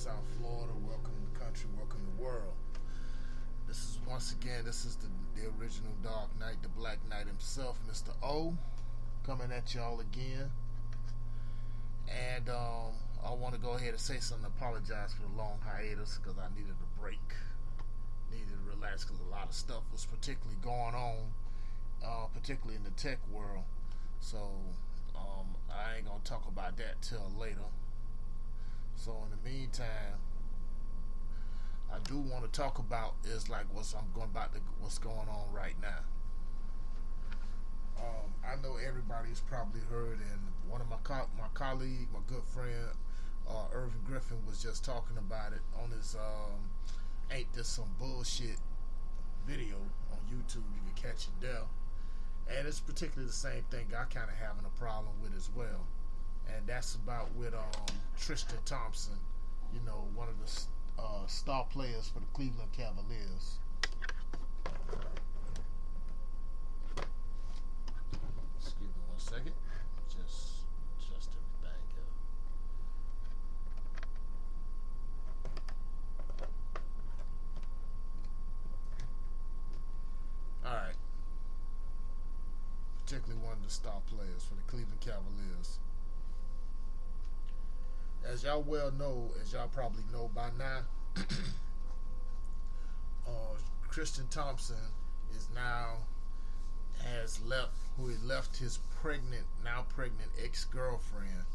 South Florida. Welcome to the country. Welcome to the world. This is the original Dark Knight, the Black Knight himself, Mr. O, coming at y'all again. And I want to go ahead and say something. Apologize for the long hiatus because I needed a break. Needed to relax because a lot of stuff was particularly going on, particularly in the tech world. So I ain't gonna talk about that till later. So in the meantime, I do want to talk about is like what's going on right now. I know everybody's probably heard, and one of my colleague, my good friend, Irvin Griffin was just talking about it on his Ain't This Some Bullshit video on YouTube. You can catch it there. And it's particularly the same thing I kind of having a problem with as well. And that's about with Tristian Thompson, one of the star players for the Cleveland Cavaliers. Excuse me one second. Just everything here. Alright. Particularly one of the star players for the Cleveland Cavaliers. As y'all well know, as y'all probably know by now, Tristian Thompson has left his now pregnant ex-girlfriend,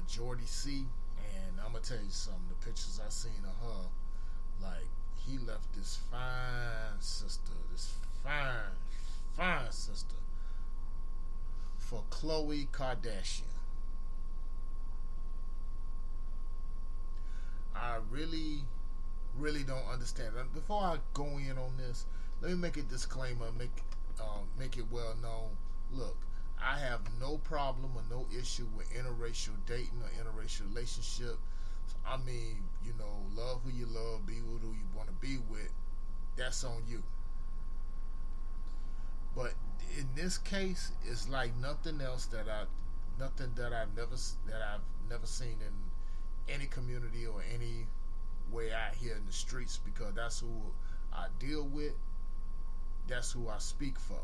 Jordy C. And I'm gonna tell you something. The pictures I seen of her, like he left this fine sister, for Khloe Kardashian. I really don't understand. Before I go in on this, let me make a disclaimer, make it well known. Look, I have no problem or no issue with interracial dating or interracial relationship. I mean, love who you love, be with who you want to be with. That's on you. But in this case, it's like nothing else that I've never seen in any community or any way out here in the streets, because that's who I deal with, that's who I speak for.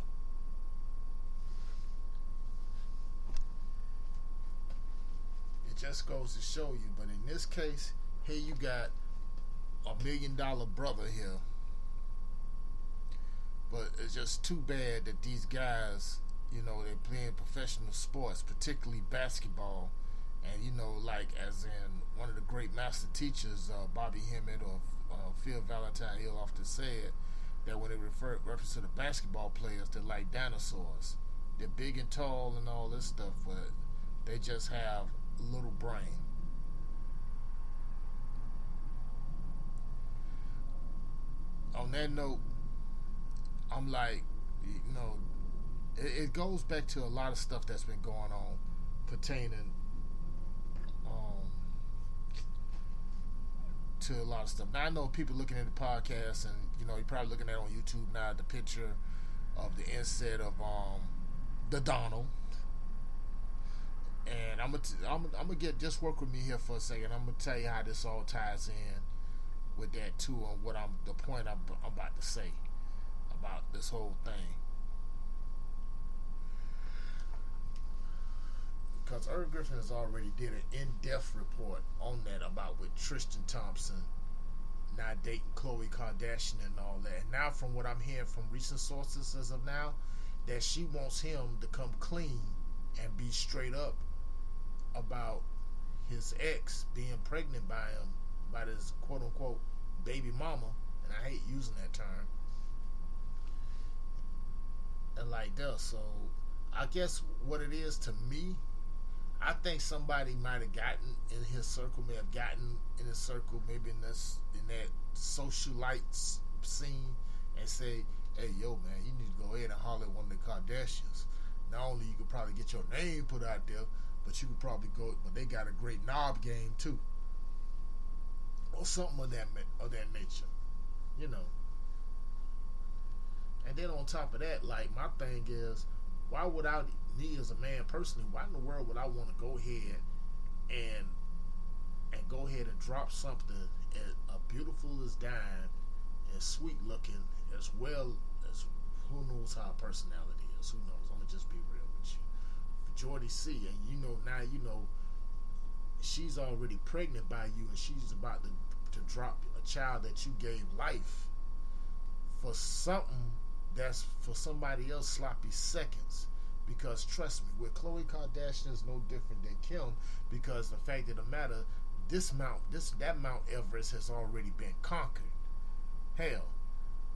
It just goes to show you. But in this case, here you got $1 million brother here. But it's just too bad that these guys, they're playing professional sports, particularly basketball. And like as in one of the great master teachers, Bobby Hemmett or Phil Valentine, he'll often say that when they reference to the basketball players, they're like dinosaurs. They're big and tall and all this stuff, but they just have little brain. On that note, I'm like, it goes back to a lot of stuff that's been going on pertaining to a lot of stuff. Now I know people looking at the podcast, and you're probably looking at it on YouTube now, the picture of the inset of the Donald. And I'm gonna just work with me here for a second. I'm gonna tell you how this all ties in with that too, and the point I'm about to say about this whole thing. Because Irv Griffin has already did an in-depth report on that about with Tristian Thompson not dating Khloe Kardashian and all that. And now from what I'm hearing from recent sources as of now, that she wants him to come clean and be straight up about his ex being pregnant by him, by his quote-unquote baby mama. And I hate using that term. And like that. So I guess what it is to me, I think somebody might have gotten in his circle, maybe in that socialite scene, and say, hey, yo, man, you need to go ahead and holler at one of the Kardashians. Not only you could probably get your name put out there, but you could probably but they got a great knob game too. Or something of that nature. And then on top of that, like, my thing is, why would me as a man personally, why in the world would I want to go ahead and and go ahead and drop something as beautiful as dime and sweet looking, as well as who knows how her personality is. Who knows? I'm gonna just be real with you. Jordy C, and now she's already pregnant by you, and she's about to drop a child that you gave life for something that's for somebody else sloppy seconds. Because trust me, with Khloe Kardashian is no different than Kim, because the fact of the matter, that Mount Everest has already been conquered. Hell,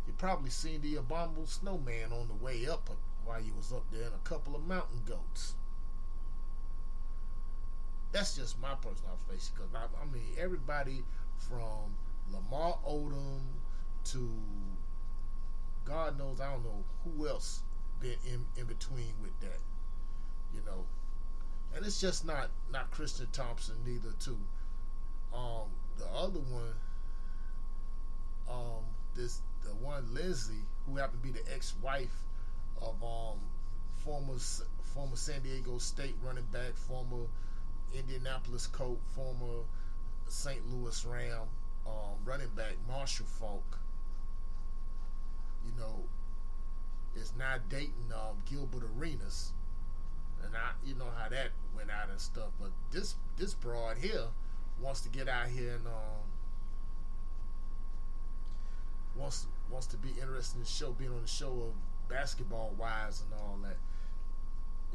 you probably seen the abominable snowman on the way up while you was up there, and a couple of mountain goats. That's just my personal observation, because I mean, everybody from Lamar Odom to God knows, I don't know who else been in between with that, and it's just not Tristian Thompson neither too. The other one, the one Lindsay, who happened to be the ex-wife of former San Diego State running back, former Indianapolis Colt, former St. Louis Ram running back Marshall Falk, is now dating Gilbert Arenas, and you know how that went out and stuff. But this broad here wants to get out here and wants to be interested in the show, being on the show of Basketball Wives and all that.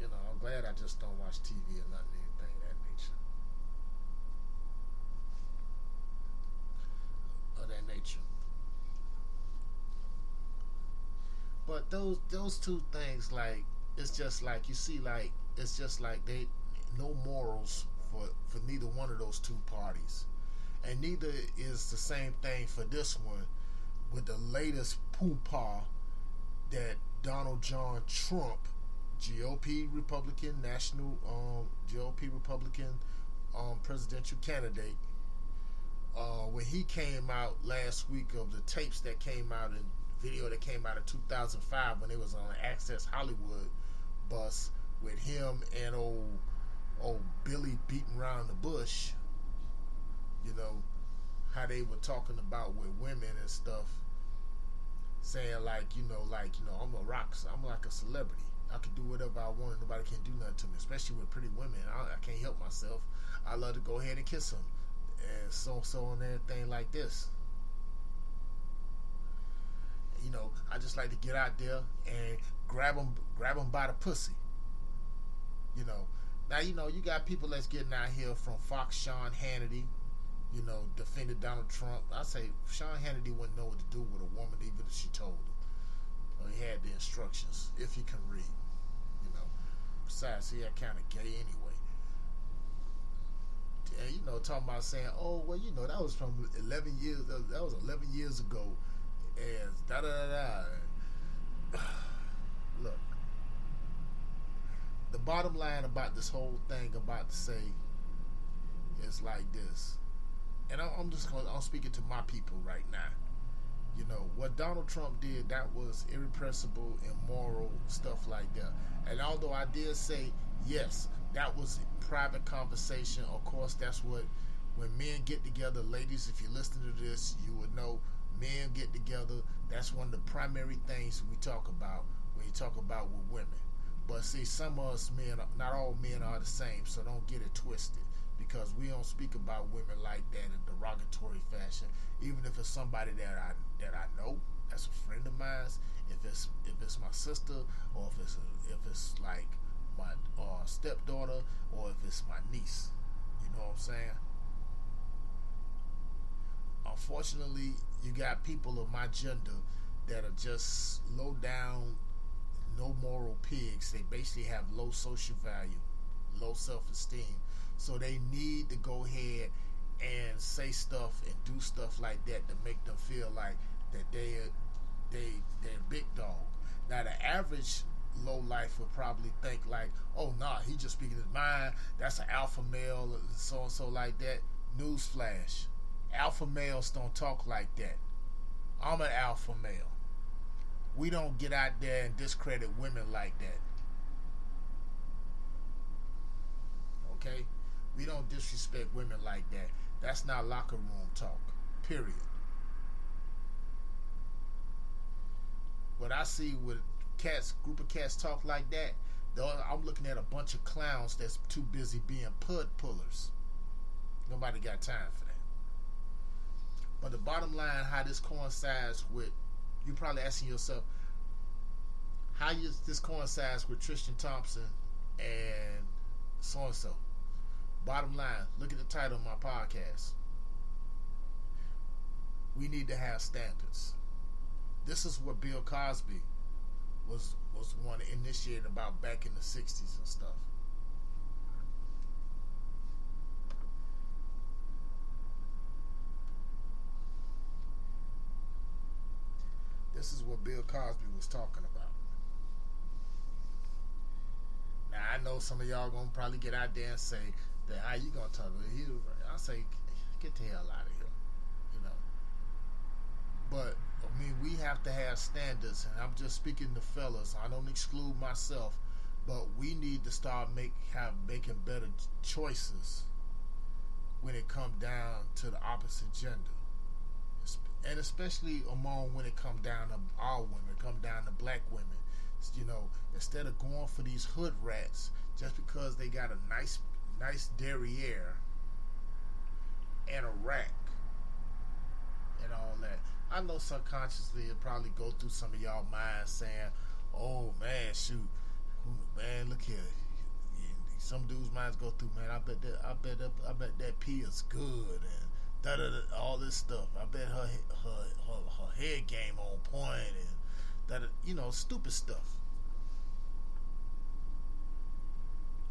I'm glad I just don't watch TV or nothing, anything of that nature. But those two things, like, it's just like, you see, like, it's just like they no morals for neither one of those two parties, and neither is the same thing for this one with the latest poo-pah that Donald John Trump, GOP Republican presidential candidate, when he came out last week, of the tapes that came out and video that came out of 2005 when it was on Access Hollywood bus with him and old Billy beating around the bush, how they were talking about with women and stuff, saying like, I'm a rock star, I'm like a celebrity, I can do whatever I want and nobody can do nothing to me, especially with pretty women. I can't help myself, I love to go ahead and kiss them, and so and everything like this. I just like to get out there and grab them by the pussy. Now, you got people that's getting out here from Fox, Sean Hannity, defended Donald Trump. I say Sean Hannity wouldn't know what to do with a woman even if she told him. He had the instructions, if he can read. Besides, he had kind of gay anyway. And, talking about saying, oh, well, that was from 11 years, that was 11 years ago. And da-da-da-da. Look, the bottom line about this whole thing I'm about to say is like this. And I'm speaking to my people right now. What Donald Trump did, that was irrepressible, immoral, stuff like that. And although I did say, yes, that was private conversation, of course, that's what, when men get together, ladies, if you listen to this, you would know, men get together, that's one of the primary things we talk about when you talk about with women. But see, some of us men, not all men are the same, so don't get it twisted, because we don't speak about women like that in a derogatory fashion. Even if it's somebody that I know, that's a friend of mine, if it's my sister, or if it's like my stepdaughter, or if it's my niece, you know what I'm saying? Unfortunately, you got people of my gender that are just low down, no moral pigs. They basically have low social value, low self-esteem. So they need to go ahead and say stuff and do stuff like that to make them feel like that they're big dog. Now, the average low life would probably think like, oh, nah, he just speaking his mind. That's an alpha male, so and so like that. Newsflash. Alpha males don't talk like that. I'm an alpha male. We don't get out there and discredit women like that. Okay? We don't disrespect women like that. That's not locker room talk. Period. What I see with group of cats talk like that, I'm looking at a bunch of clowns that's too busy being pud pullers. Nobody got time for that. But the bottom line, how this coincides with, you're probably asking yourself, how this coincides with Tristian Thompson and so-and-so. Bottom line, look at the title of my podcast. We need to have standards. This is what Bill Cosby was the one to initiate about back in the 60s and stuff. This is what Bill Cosby was talking about. Now, I know some of y'all gonna probably get out there and say that, how you gonna talk about? I say, get the hell out of here, you know. But I mean, we have to have standards, and I'm just speaking to fellas. I don't exclude myself, but we need to start making better choices when it comes down to the opposite gender. And especially when it comes down to our women, come down to black women. You know, instead of going for these hood rats just because they got a nice derriere and a rack and all that. I know subconsciously it probably go through some of y'all minds saying, "Oh man, shoot, man, look here." Some dudes' minds go through, man. I bet that P is good and all this stuff. I bet her head game on point and stupid stuff.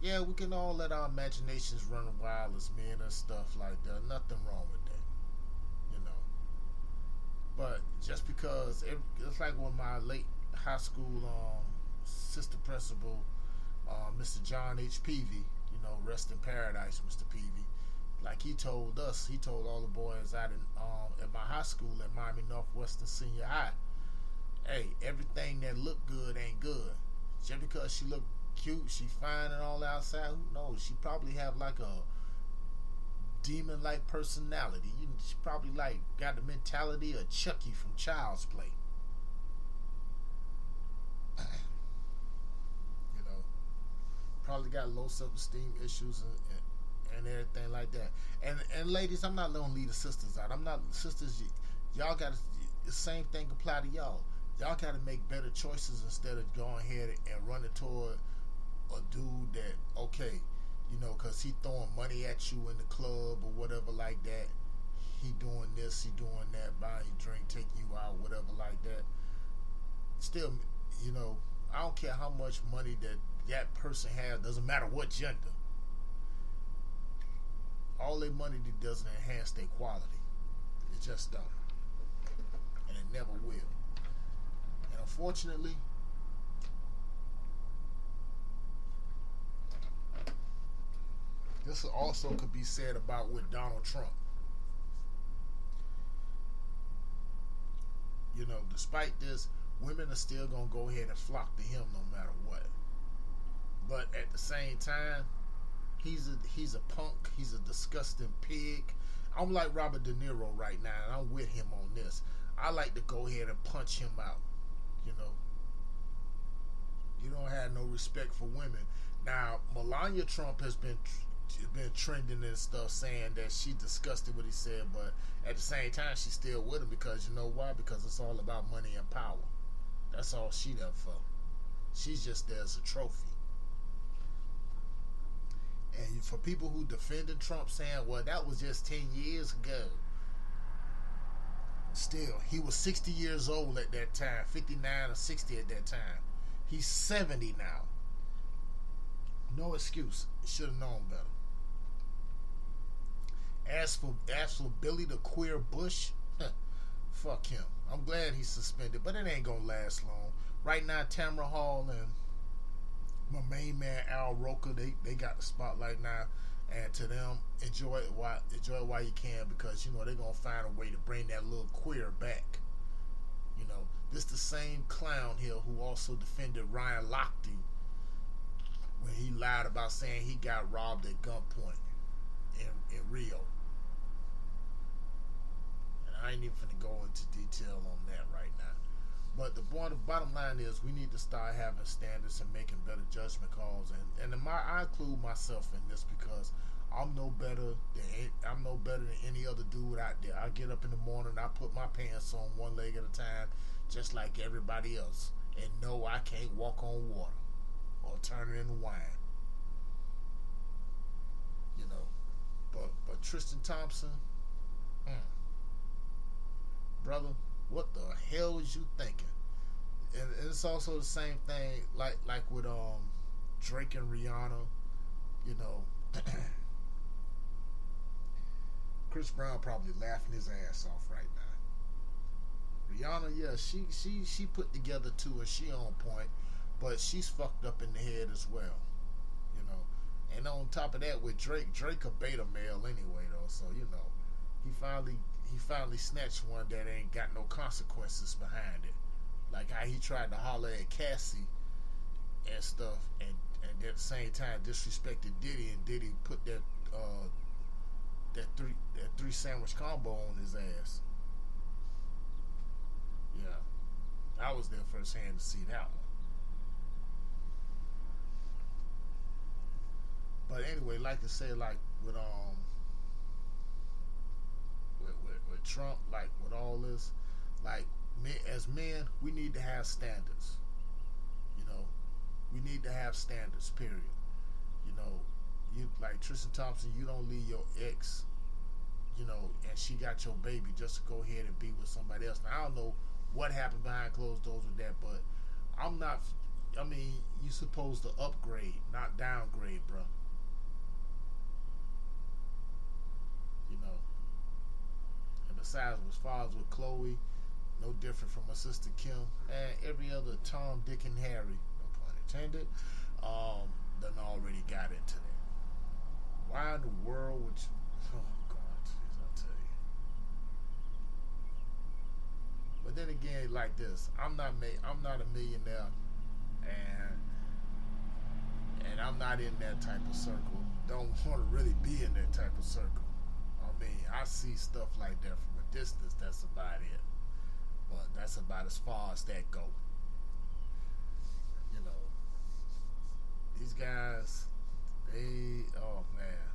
Yeah, we can all let our imaginations run wild as men and stuff like that. Nothing wrong with that, you know. But just because it's like when my late high school sister principal, Mr. John H. Peavy, rest in paradise, Mr. Peavy. Like he told all the boys out at my high school at Miami Northwestern Senior High, hey, everything that look good ain't good. Just because she look cute, she fine and all outside, who knows? She probably have like a demon-like personality. She probably got the mentality of Chucky from Child's Play. Probably got low self-esteem issues and everything like that. And ladies, I'm not gonna leave the sisters out. I'm not sisters. Y'all got the same thing apply to y'all. Y'all got to make better choices instead of going ahead and running toward a dude that, okay, because he throwing money at you in the club or whatever like that. He doing this, he doing that, buying you drink, taking you out, whatever like that. Still, I don't care how much money that person has. Doesn't matter what gender. All their money doesn't enhance their quality. It just don't. And it never will. And unfortunately, this also could be said about with Donald Trump. Despite this, women are still going to go ahead and flock to him no matter what. But at the same time, he's a punk. He's a disgusting pig. I'm like Robert De Niro right now, and I'm with him on this. I like to go ahead and punch him out. You don't have no respect for women. Now, Melania Trump has been trending and stuff, saying that she disgusted what he said, but at the same time, she's still with him because you know why? Because it's all about money and power. That's all she there for. She's just there as a trophy. And for people who defended Trump, saying, well, that was just 10 years ago. Still, he was 60 years old at that time, 59 or 60 at that time. He's 70 now. No excuse. Should have known better. As for Billy the Queer Bush, fuck him. I'm glad he's suspended, but it ain't gonna last long. Right now, Tamara Hall and my main man Al Roker, they got the spotlight now, and to them, enjoy it while you can, because they're gonna find a way to bring that little queer back. This the same clown here who also defended Ryan Lochte when he lied about saying he got robbed at gunpoint. in Rio. And I ain't even finna go into detail on that right now. But the bottom line is we need to start having standards and making better judgment calls. And I include myself in this because I'm no better than any other dude out there. I get up in the morning, I put my pants on one leg at a time, just like everybody else. And no, I can't walk on water or turn it into wine. You know. But Tristian Thompson, brother, what the hell is you thinking? And it's also the same thing like with Drake and Rihanna, you know. Chris Brown probably laughing his ass off right now. Rihanna, yeah, she put together too, and she on point, but she's fucked up in the head as well, you know. And on top of that, with Drake a beta male anyway though, so you know, he finally snatched one that ain't got no consequences behind it, like how he tried to holler at Cassie and stuff, and at the same time disrespected Diddy, and Diddy put that three sandwich combo on his ass. Yeah, I was there firsthand to see that one. But anyway, like to say, like with Trump, like with all this, like as men, we need to have standards. You know, we need to have standards. Period. You know, you like Tristian Thompson, you don't leave your ex, you know, and she got your baby just to go ahead and be with somebody else. Now I don't know what happened behind closed doors with that, but I mean, you supposed to upgrade, not downgrade, bro. You know. And besides, as far as with Khloe, no different from my sister Kim and every other Tom, Dick, and Harry, no pun intended, done already got into that. Why in the world would you? Oh God, jeez, I'll tell you. But then again, like this, I'm not a millionaire, and I'm not in that type of circle. Don't want to really be in that type of circle. I mean, I see stuff like that from a distance. That's about it. But that's about as far as that go. You know, these guys, oh man.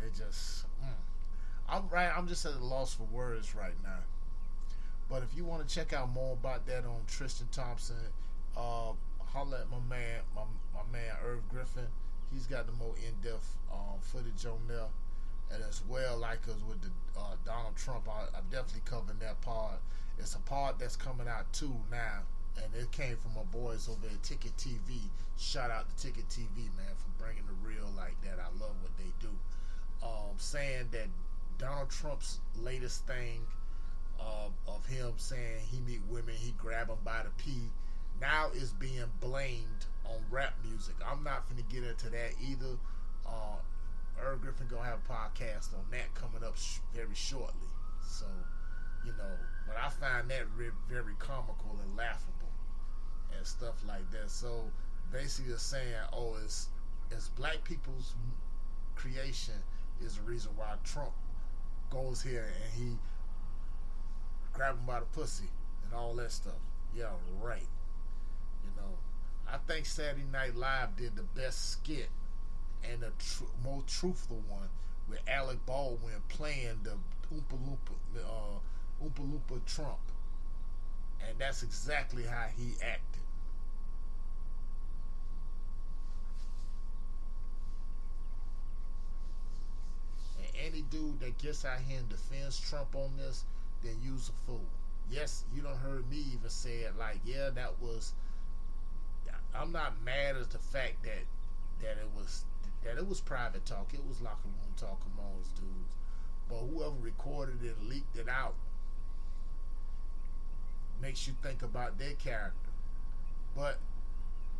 They just, I'm just at a loss for words right now. But if you want to check out more about that on Tristian Thompson, holler at my man Irv Griffin. He's got the more in-depth footage on there. And as well, like us with the Donald Trump, I definitely covered that part. It's a part that's coming out too now, and it came from my boys over at Ticket TV. Shout out to Ticket TV, man, for bringing the real like that. I love what they do. Saying that Donald Trump's latest thing of him saying he meet women, he grab them by the pee, now is being blamed on rap music. I'm not finna get into that either. Irv Griffin gonna have a podcast on that coming up very shortly. So, you know, but I find that very comical and laughable and stuff like that. So basically, it's saying, oh, it's black people's creation is the reason why Trump goes here and he grab him by the pussy and all that stuff. Yeah, right. You know, I think Saturday Night Live did the best skit and the more truthful one with Alec Baldwin playing the Oompa Loompa Trump, and that's exactly how he acted. And any dude that gets out here and defends Trump on this, then you's a fool. Yes, you done heard me even say it like, yeah, that was. I'm not mad at the fact that it was private talk. It was locker room talk amongst dudes. But whoever recorded it and leaked it out makes you think about their character. But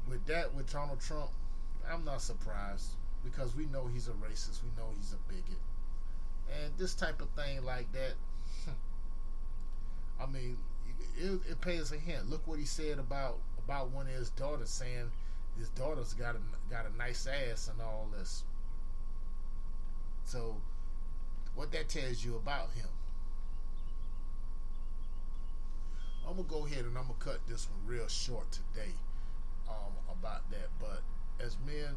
with Donald Trump, I'm not surprised because we know he's a racist. We know he's a bigot. And this type of thing like that, mean, it pays a hint. Look what he said about one of his daughters, saying his daughter's got a nice ass and all this. So, what that tells you about him. I'm gonna go ahead and I'm gonna cut this one real short today about that. But as men,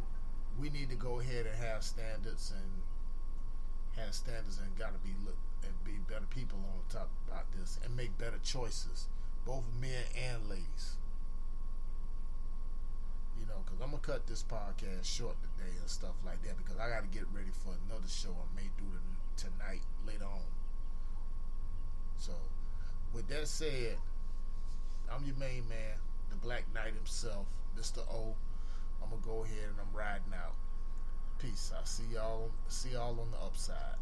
we need to go ahead and have standards and gotta be better people on top about this and make better choices, both men and ladies. You know, because I'm gonna cut this podcast short today and stuff like that because I gotta get ready for another show I may do tonight later on. So, with that said, I'm your main man, the Black Knight himself, Mr. O. I'm gonna go ahead and I'm riding out. Peace. I'll see y'all on the upside.